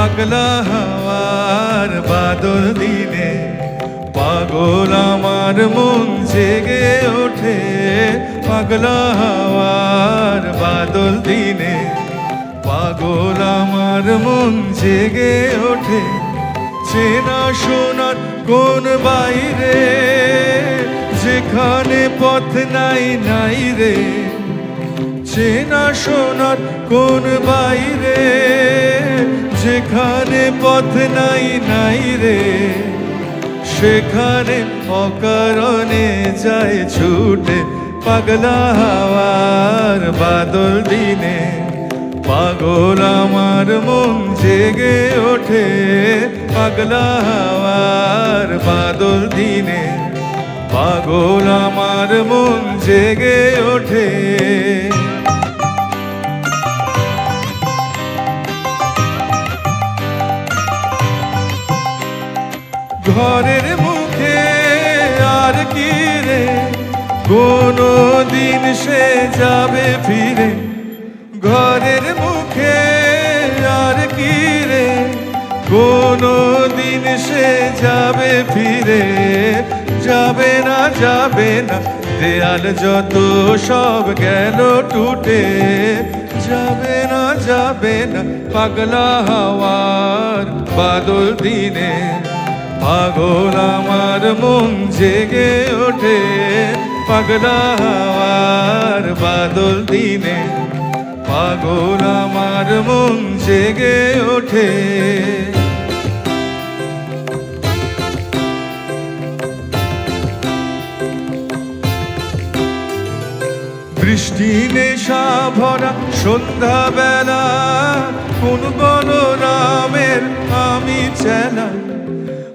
পাগলা হাওয়ার বাদল দিনে পাগল আমার মন জেগে ওঠে। পাগলা হাওয়ার বাদল দিনে পাগল আমার মন জেগে ওঠে। চেনা শোনার কোন বাইরে যেখানে পথ নাই নাই রে। চেনা শোনার কোন বাইরে যেখানে পথ নাই নাই রে। সেখানে অকারণে যায় ছুটে। পাগলা হাওয়ার বাদল দিনে পাগল আমার মন জেগে ওঠে। পাগলা হাওয়ার বাদল দিনে পাগল আমার মন জেগে ওঠে। ঘরের মুখে আর কি রে কোনো দিন সে যাবে ফিরে। ঘরের মুখে আর কি রে কোনো দিন সে যাবে ফিরে। যাবে না যাবে না দেয়াল যত সব গেল টুটে। যাবে না যাবে না পাগলা হাওয়ার বাদল দিনে পাগল আমার মন জেগে ওঠে। পাগলা হাওয়ার বাদল দিনে পাগল আমার মন জেগে ওঠে। বৃষ্টি নেশা ভরা সন্ধ্যা বেলা কোন বলরামের আমি চেলা।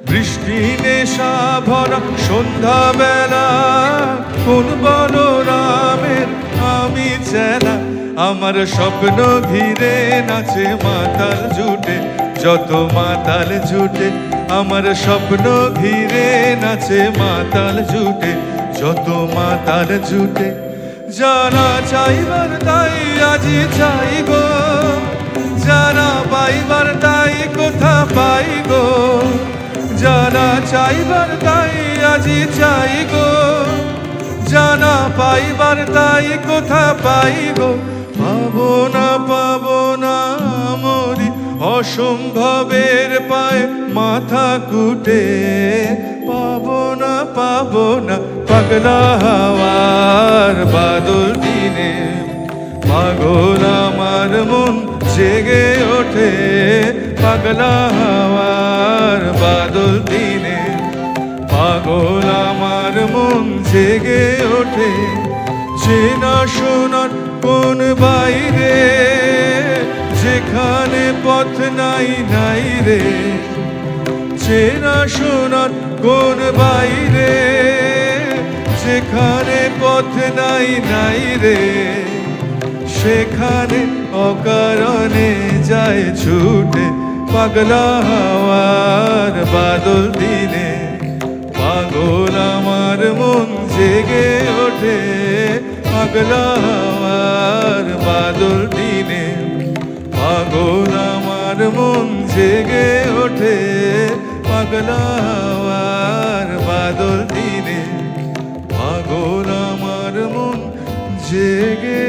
বৃষ্টি নেশা ভরা সন্ধ্যা বেলা কোন বলরামের আমি চেলা। আমার স্বপ্ন ঘিরে নাচে মাতাল জুটে যত মাতাল জুটে। আমার স্বপ্ন ঘিরে নাচে মাতাল জুটে যত মাতাল জুটে। যারা চাইবার তাই আজি চাই গো, যারা পাইবার তাই কোথা পাই গো। যারা চাইবার তাই আজি চাই গো, জানা পাইবার তাই কোথা পাই গো। পাবো না মরি অসম্ভবের পায়ে মাথা কুটে। পাবো না পাগলা হাওয়ার বাদল দিনে পাগল আমার মন জেগে ওঠে। পাগলা হাওয়ার বাদল দিনে পাগল আমার মন জেগে ওঠে। চেনা শোনার কোন বাইরে যেখানে পথ নাই নাই রে। চেনা শোনার কোন বাইরে যেখানে পথ নাই নাই রে। সেখানে অকারণে যায় ছুটে। পাগলা হাওয়ার বাদল দিনে পাগল আমার মন জেগে ওঠে। পাগলা হাওয়ার বাদল দিনে পাগল আমার মন জেগে ওঠে। পাগলা হাওয়ার বাদল দিনে পাগল আমার মন জেগে